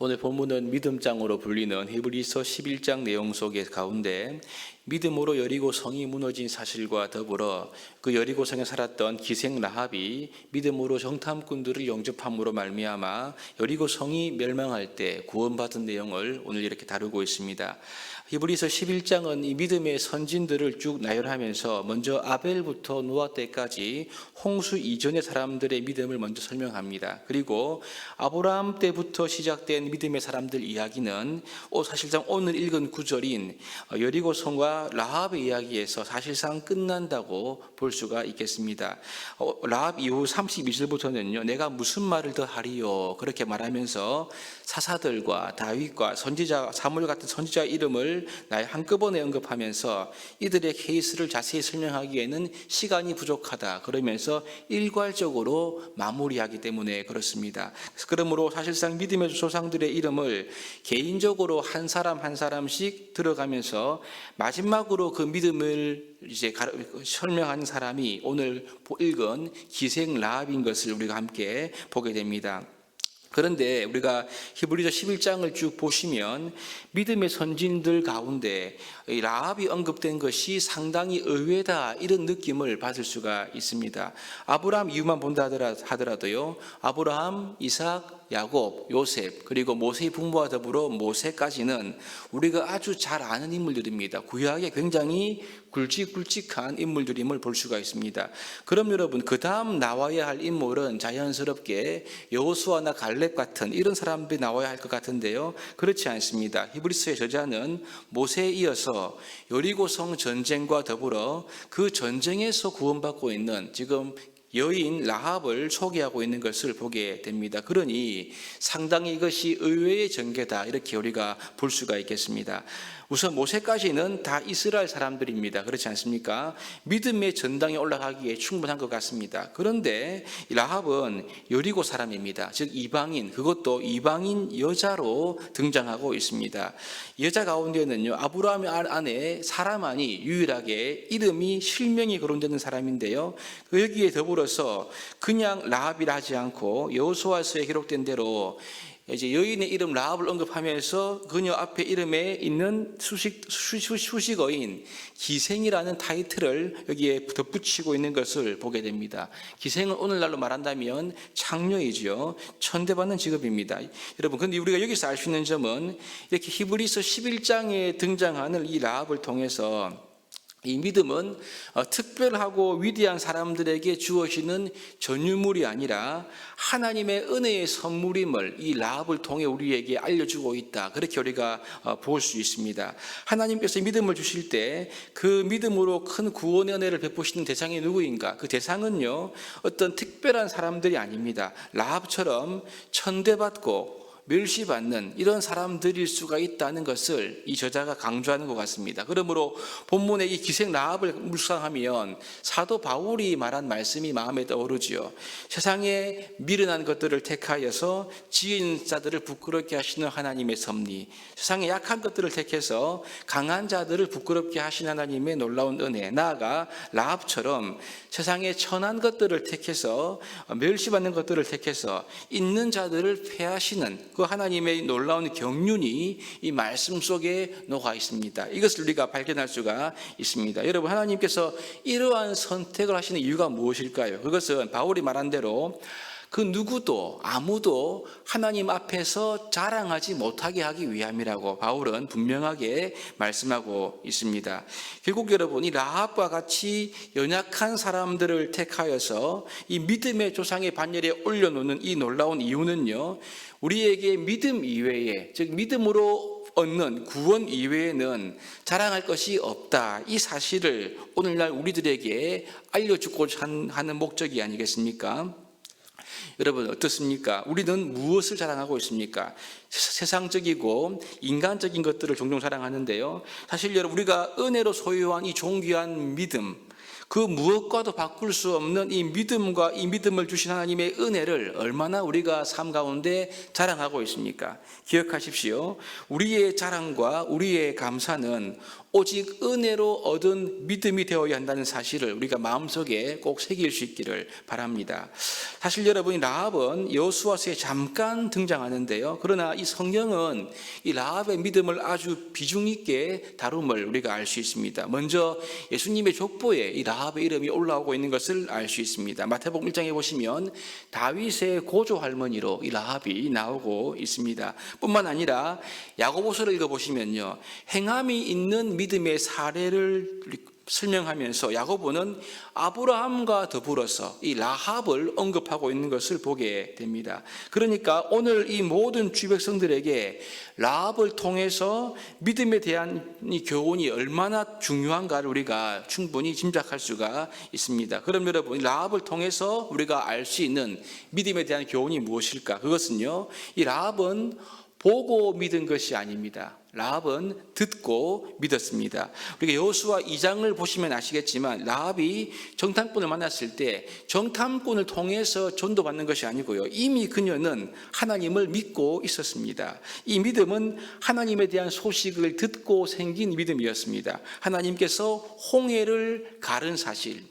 오늘 본문은 믿음장으로 불리는 히브리서 11장 내용 속에 가운데 믿음으로 여리고 성이 무너진 사실과 더불어 그 여리고 성에 살았던 기생 라합이 믿음으로 정탐꾼들을 영접함으로 말미암아 여리고 성이 멸망할 때 구원받은 내용을 오늘 이렇게 다루고 있습니다. 히브리서 11장은 이 믿음의 선진들을 쭉 나열하면서 먼저 아벨부터 노아 때까지 홍수 이전의 사람들의 믿음을 먼저 설명합니다. 그리고 아브라함 때부터 시작된 믿음의 사람들 이야기는 사실상 오늘 읽은 구절인 여리고 성과 라합의 이야기에서 사실상 끝난다고 볼 수가 있겠습니다. 라합 이후 32절부터는요, 내가 무슨 말을 더 하리요 그렇게 말하면서 사사들과 다윗과 선지자 사무엘 같은 선지자 이름을 한꺼번에 언급하면서 이들의 케이스를 자세히 설명하기에는 시간이 부족하다 그러면서 일괄적으로 마무리하기 때문에 그렇습니다. 그러므로 사실상 믿음의 조상들의 이름을 개인적으로 한 사람 한 사람씩 들어가면서 마지막으로 그 믿음을 이제 설명하는 사람이 오늘 읽은 기생 라합인 것을 우리가 함께 보게 됩니다. 그런데 우리가 히브리서 11장을 쭉 보시면 믿음의 선진들 가운데 라합이 언급된 것이 상당히 의외다 이런 느낌을 받을 수가 있습니다. 아브라함 이유만 본다 하더라도요, 아브라함, 이삭, 야곱, 요셉 그리고 모세의 부모와 더불어 모세까지는 우리가 아주 잘 아는 인물들입니다. 구약에 굉장히 굵직굵직한 인물들임을 볼 수가 있습니다. 그럼 여러분, 그 다음 나와야 할 인물은 자연스럽게 여호수아나 갈렙 같은 이런 사람들이 나와야 할 것 같은데요, 그렇지 않습니다. 히브리서의 저자는 모세에 이어서 여리고성 전쟁과 더불어 그 전쟁에서 구원받고 있는 지금 여인 라합을 소개하고 있는 것을 보게 됩니다. 그러니 상당히 이것이 의외의 전개다 이렇게 우리가 볼 수가 있겠습니다. 우선 모세까지는 다 이스라엘 사람들입니다. 그렇지 않습니까? 믿음의 전당에 올라가기에 충분한 것 같습니다. 그런데 라합은 여리고 사람입니다. 즉 이방인, 그것도 이방인 여자로 등장하고 있습니다. 여자 가운데는요, 아브라함의 아내 사라만이 유일하게 이름이 실명이 거론되는 사람인데요, 여기에 더불어서 그냥 라합이라 하지 않고 여호수아서에 기록된 대로 이제 여인의 이름 라합을 언급하면서 그녀 앞에 이름에 있는 수식어인 기생이라는 타이틀을 여기에 덧붙이고 있는 것을 보게 됩니다. 기생은 오늘날로 말한다면 창녀이죠. 천대받는 직업입니다. 여러분, 근데 우리가 여기서 알 수 있는 점은 이렇게 히브리서 11장에 등장하는 이 라합을 통해서 이 믿음은 특별하고 위대한 사람들에게 주어지는 전유물이 아니라 하나님의 은혜의 선물임을 이 라합을 통해 우리에게 알려주고 있다. 그렇게 우리가 볼 수 있습니다. 하나님께서 믿음을 주실 때 그 믿음으로 큰 구원의 은혜를 베푸시는 대상이 누구인가? 그 대상은요, 어떤 특별한 사람들이 아닙니다. 라합처럼 천대받고 멸시받는 이런 사람들일 수가 있다는 것을 이 저자가 강조하는 것 같습니다. 그러므로 본문의 이 기생 라합을 묵상하면 사도 바울이 말한 말씀이 마음에 떠오르지요. 세상에 미련한 것들을 택하여서 지혜 있는 자들을 부끄럽게 하시는 하나님의 섭리, 세상에 약한 것들을 택해서 강한 자들을 부끄럽게 하신 하나님의 놀라운 은혜, 나아가 라합처럼 세상에 천한 것들을 택해서 멸시받는 것들을 택해서 있는 자들을 패하시는 그 하나님의 놀라운 경륜이 이 말씀 속에 녹아 있습니다. 이것을 우리가 발견할 수가 있습니다. 여러분, 하나님께서 이러한 선택을 하시는 이유가 무엇일까요? 그것은 바울이 말한 대로 그 누구도 아무도 하나님 앞에서 자랑하지 못하게 하기 위함이라고 바울은 분명하게 말씀하고 있습니다. 결국 여러분, 이 라합과 같이 연약한 사람들을 택하여서 이 믿음의 조상의 반열에 올려놓는 이 놀라운 이유는요, 우리에게 믿음 이외에, 즉 믿음으로 얻는 구원 이외에는 자랑할 것이 없다, 이 사실을 오늘날 우리들에게 알려주고자 하는 목적이 아니겠습니까? 여러분, 어떻습니까? 우리는 무엇을 자랑하고 있습니까? 세상적이고 인간적인 것들을 종종 자랑하는데요, 사실 여러분, 우리가 은혜로 소유한 이 존귀한 믿음, 그 무엇과도 바꿀 수 없는 이 믿음과 이 믿음을 주신 하나님의 은혜를 얼마나 우리가 삶 가운데 자랑하고 있습니까? 기억하십시오. 우리의 자랑과 우리의 감사는 오직 은혜로 얻은 믿음이 되어야 한다는 사실을 우리가 마음속에 꼭 새길 수 있기를 바랍니다. 사실 여러분, 라합은 여호수아서에 잠깐 등장하는데요. 그러나 이 성경은 이 라합의 믿음을 아주 비중 있게 다룸을 우리가 알 수 있습니다. 먼저 예수님의 족보에 이 라합의 이름이 올라오고 있는 것을 알 수 있습니다. 마태복음 1장에 보시면 다윗의 고조 할머니로 이 라합이 나오고 있습니다. 뿐만 아니라 야고보서를 읽어보시면요, 행함이 있는 믿음의 사례를 설명하면서 야고보는 아브라함과 더불어서 이 라합을 언급하고 있는 것을 보게 됩니다. 그러니까 오늘 이 모든 주의 백성들에게 라합을 통해서 믿음에 대한 이 교훈이 얼마나 중요한가를 우리가 충분히 짐작할 수가 있습니다. 그럼 여러분, 라합을 통해서 우리가 알 수 있는 믿음에 대한 교훈이 무엇일까? 그것은요, 이 라합은 보고 믿은 것이 아닙니다. 라합은 듣고 믿었습니다. 우리가 여호수아 2장을 보시면 아시겠지만 라합이 정탐꾼을 만났을 때 정탐꾼을 통해서 전도받는 것이 아니고요, 이미 그녀는 하나님을 믿고 있었습니다. 이 믿음은 하나님에 대한 소식을 듣고 생긴 믿음이었습니다. 하나님께서 홍해를 가른 사실,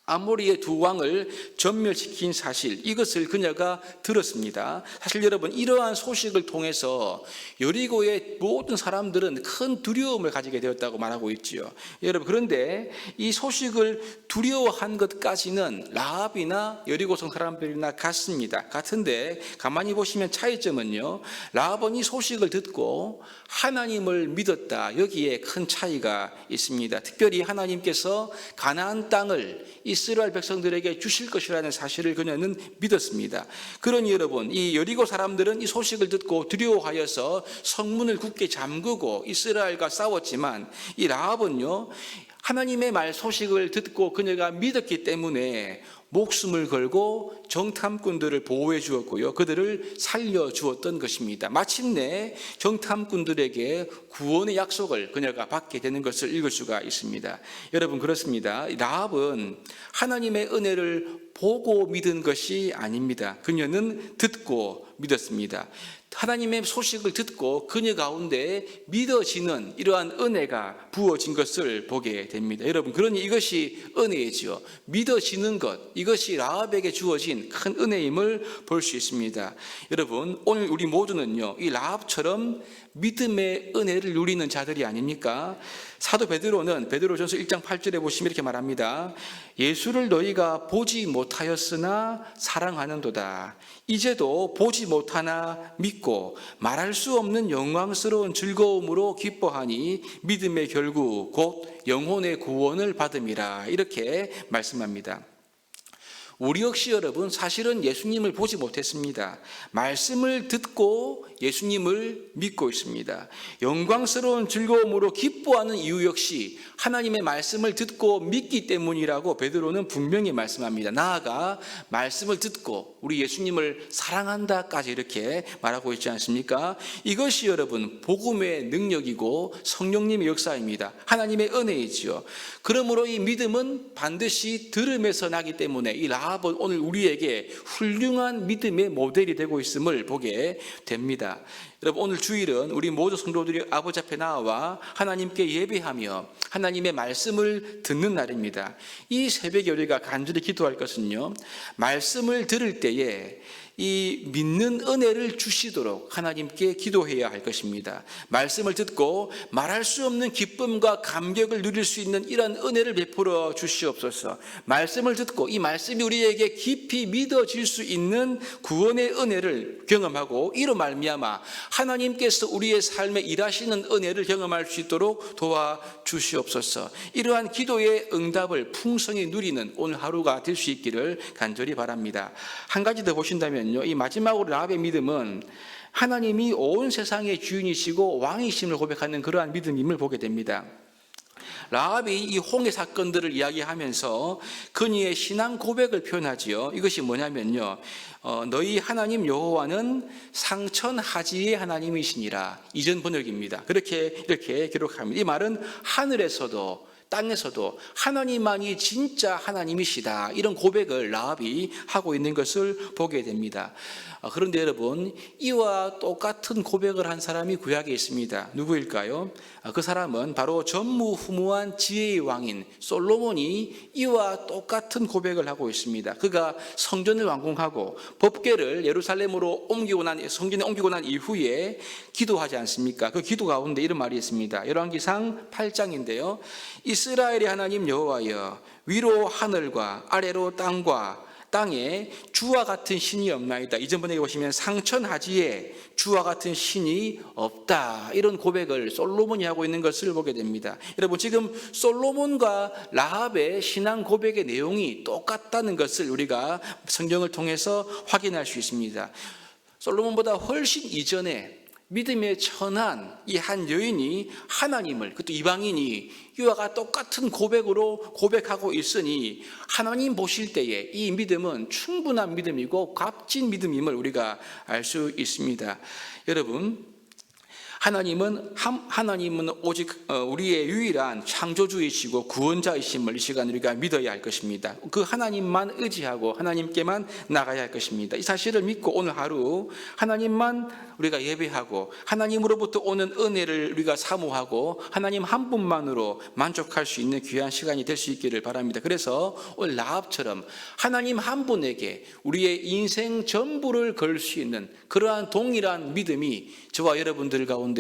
아모리의 두 왕을 전멸시킨 사실, 이것을 그녀가 들었습니다. 사실 여러분, 이러한 소식을 통해서 여리고의 모든 사람들은 큰 두려움을 가지게 되었다고 말하고 있지요. 여러분, 그런데 이 소식을 두려워한 것까지는 라합이나 여리고성 사람들이나 같습니다. 같은데 가만히 보시면 차이점은요, 라합은 이 소식을 듣고 하나님을 믿었다, 여기에 큰 차이가 있습니다. 특별히 하나님께서 가나안 땅을 이스라엘 백성들에게 주실 것이라는 사실을 그녀는 믿었습니다. 그러니 여러분, 이 여리고 사람들은 이 소식을 듣고 두려워하여서 성문을 굳게 잠그고 이스라엘과 싸웠지만 이 라합은요, 하나님의 말 소식을 듣고 그녀가 믿었기 때문에 목숨을 걸고 정탐꾼들을 보호해 주었고요, 그들을 살려 주었던 것입니다. 마침내 정탐꾼들에게 구원의 약속을 그녀가 받게 되는 것을 읽을 수가 있습니다. 여러분, 그렇습니다. 라합은 하나님의 은혜를 보고 믿은 것이 아닙니다. 그녀는 듣고 믿었습니다. 하나님의 소식을 듣고 그녀 가운데 믿어지는 이러한 은혜가 부어진 것을 보게 됩니다. 여러분, 그러니 이것이 은혜이지요. 믿어지는 것, 이것이 라합에게 주어진 큰 은혜임을 볼 수 있습니다. 여러분, 오늘 우리 모두는요, 이 라합처럼 믿음의 은혜를 누리는 자들이 아닙니까? 사도 베드로는 베드로전서 1장 8절에 보시면 이렇게 말합니다. 예수를 너희가 보지 못하였으나 사랑하는도다. 이제도 보지 못하나 믿고 말할 수 없는 영광스러운 즐거움으로 기뻐하니 믿음의 결국 곧 영혼의 구원을 받음이라. 이렇게 말씀합니다. 우리 역시 여러분, 사실은 예수님을 보지 못했습니다. 말씀을 듣고 예수님을 믿고 있습니다. 영광스러운 즐거움으로 기뻐하는 이유 역시 하나님의 말씀을 듣고 믿기 때문이라고 베드로는 분명히 말씀합니다. 나아가 말씀을 듣고 우리 예수님을 사랑한다까지 이렇게 말하고 있지 않습니까? 이것이 여러분, 복음의 능력이고 성령님의 역사입니다. 하나님의 은혜이지요. 그러므로 이 믿음은 반드시 들음에서 나기 때문에 이 라합은 오늘 우리에게 훌륭한 믿음의 모델이 되고 있음을 보게 됩니다. 여러분, 오늘 주일은 우리 모든 성도들이 아버지 앞에 나와 하나님께 예배하며 하나님의 말씀을 듣는 날입니다. 이 새벽에 우리가 간절히 기도할 것은요, 말씀을 들을 때에 이 믿는 은혜를 주시도록 하나님께 기도해야 할 것입니다. 말씀을 듣고 말할 수 없는 기쁨과 감격을 누릴 수 있는 이런 은혜를 베풀어 주시옵소서. 말씀을 듣고 이 말씀이 우리에게 깊이 믿어질 수 있는 구원의 은혜를 경험하고 이로 말미암아 하나님께서 우리의 삶에 일하시는 은혜를 경험할 수 있도록 도와주시옵소서. 이러한 기도의 응답을 풍성히 누리는 오늘 하루가 될 수 있기를 간절히 바랍니다. 한 가지 더 보신다면 이 마지막으로 라합의 믿음은 하나님이 온 세상의 주인이시고 왕이심을 고백하는 그러한 믿음임을 보게 됩니다. 라합이 이 홍해 사건들을 이야기하면서 그녀의 신앙 고백을 표현하지요. 이것이 뭐냐면요, 너희 하나님 여호와는 상천하지의 하나님이시니라. 이전 번역입니다. 이렇게 기록합니다. 이 말은 하늘에서도 땅에서도 하나님만이 진짜 하나님이시다, 이런 고백을 라합이 하고 있는 것을 보게 됩니다. 그런데 여러분, 이와 똑같은 고백을 한 사람이 구약에 있습니다. 누구일까요? 그 사람은 바로 전무후무한 지혜의 왕인 솔로몬이 이와 똑같은 고백을 하고 있습니다. 그가 성전을 완공하고 법궤를 예루살렘으로 성전에 옮기고 난 이후에 기도하지 않습니까? 그 기도 가운데 이런 말이 있습니다. 열왕기상 8장인데요. 이스라엘의 하나님 여호와여, 위로 하늘과 아래로 땅에 주와 같은 신이 없나이다. 이전번에 보시면 상천하지에 주와 같은 신이 없다, 이런 고백을 솔로몬이 하고 있는 것을 보게 됩니다. 여러분, 지금 솔로몬과 라합의 신앙 고백의 내용이 똑같다는 것을 우리가 성경을 통해서 확인할 수 있습니다. 솔로몬보다 훨씬 이전에 믿음의 천한 이 한 여인이 하나님을, 그것도 이방인이 이와 똑같은 고백으로 고백하고 있으니 하나님 보실 때에 이 믿음은 충분한 믿음이고 값진 믿음임을 우리가 알 수 있습니다. 여러분, 하나님은 오직 우리의 유일한 창조주이시고 구원자이심을 이 시간 우리가 믿어야 할 것입니다. 그 하나님만 의지하고 하나님께만 나가야 할 것입니다. 이 사실을 믿고 오늘 하루 하나님만 우리가 예배하고 하나님으로부터 오는 은혜를 우리가 사모하고 하나님 한 분만으로 만족할 수 있는 귀한 시간이 될 수 있기를 바랍니다. 그래서 오늘 라합처럼 하나님 한 분에게 우리의 인생 전부를 걸 수 있는 그러한 동일한 믿음이 저와 여러분들 가운데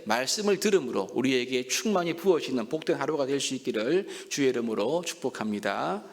말씀을 들음으로 우리에게 충만히 부어지는 복된 하루가 될 수 있기를 주의 이름으로 축복합니다.